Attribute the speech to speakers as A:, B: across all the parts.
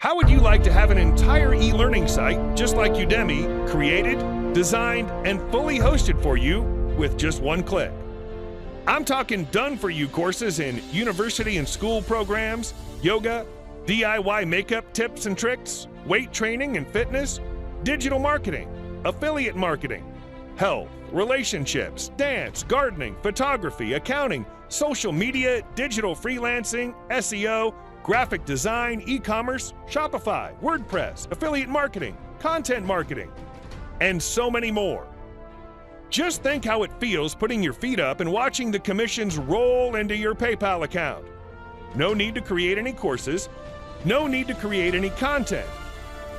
A: How would you like to have an entire e-learning site just like Udemy created, designed, and fully hosted for you with just one click? I'm talking done-for-you courses in university and school programs, yoga, DIY makeup tips and tricks, weight training and fitness, digital marketing, affiliate marketing, health, relationships, dance, gardening, photography, accounting, social media, digital freelancing, SEO, graphic design, e-commerce, Shopify, WordPress, affiliate marketing, content marketing, and so many more. Just think how it feels putting your feet up and watching the commissions roll into your PayPal account. No need to create any courses, no need to create any content,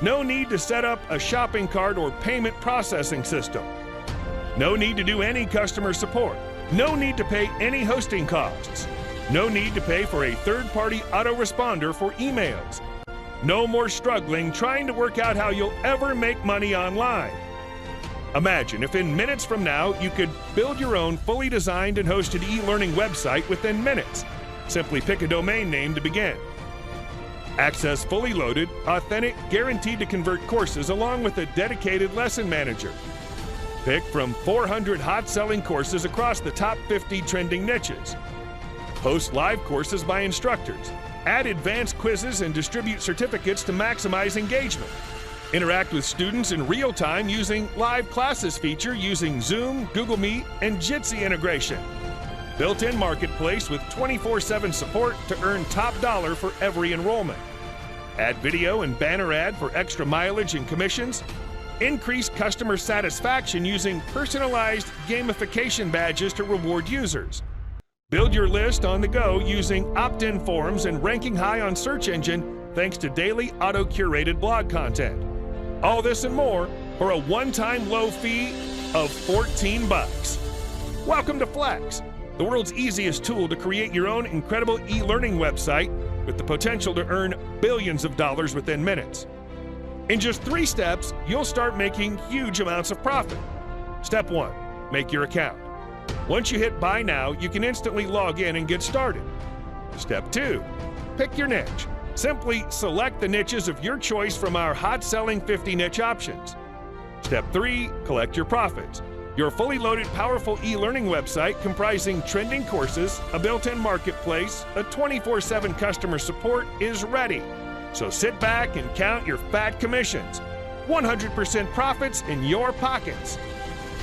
A: no need to set up a shopping cart or payment processing system, no need to do any customer support, no need to pay any hosting costs, no need to pay for a third-party autoresponder for emails. No more struggling trying to work out how you'll ever make money online. Imagine if in minutes from now you could build your own fully designed and hosted e-learning website within minutes. Simply pick a domain name to begin. Access fully loaded, authentic, guaranteed to convert courses along with a dedicated lesson manager. Pick from 400 hot-selling courses across the top 50 trending niches. Host live courses by instructors. Add advanced quizzes and distribute certificates to maximize engagement. Interact with students in real time using live classes feature using Zoom, Google Meet, and Jitsi integration. Built-in marketplace with 24/7 support to earn top dollar for every enrollment. Add video and banner ad for extra mileage and commissions. Increase customer satisfaction using personalized gamification badges to reward users. Build your list on the go using opt-in forms and ranking high on search engine thanks to daily auto-curated blog content. All this and more for a one-time low fee of $14. Welcome to Flex, the world's easiest tool to create your own incredible e-learning website with the potential to earn billions of dollars within minutes. In just 3 steps, you'll start making huge amounts of profit. Step 1, make your account. Once you hit Buy Now, you can instantly log in and get started. Step 2, pick your niche. Simply select the niches of your choice from our hot-selling 50 niche options. Step 3, collect your profits. Your fully loaded, powerful e-learning website comprising trending courses, a built-in marketplace, a 24/7 customer support is ready. So sit back and count your fat commissions. 100% profits in your pockets.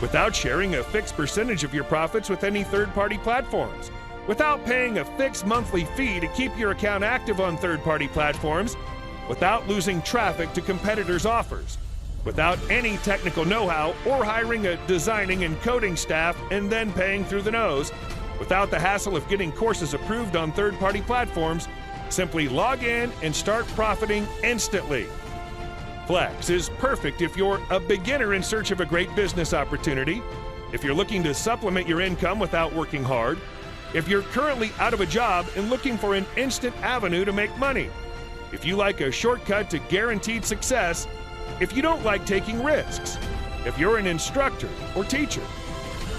A: Without sharing a fixed percentage of your profits with any third-party platforms, without paying a fixed monthly fee to keep your account active on third-party platforms, without losing traffic to competitors' offers, without any technical know-how or hiring a designing and coding staff and then paying through the nose, without the hassle of getting courses approved on third-party platforms, simply log in and start profiting instantly. Flex is perfect if you're a beginner in search of a great business opportunity, if you're looking to supplement your income without working hard, if you're currently out of a job and looking for an instant avenue to make money, if you like a shortcut to guaranteed success, if you don't like taking risks, if you're an instructor or teacher,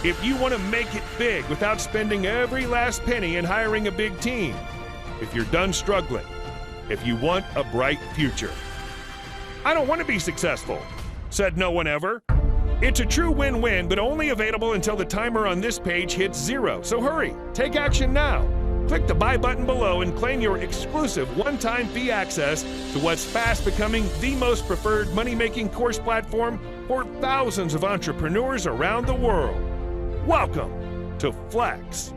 A: if you want to make it big without spending every last penny and hiring a big team, if you're done struggling, if you want a bright future. I don't want to be successful, said no one ever. It's a true win-win, but only available until the timer on this page hits 0. So hurry, take action now. Click the buy button below and claim your exclusive one-time fee access to what's fast becoming the most preferred money-making course platform for thousands of entrepreneurs around the world. Welcome to Flex.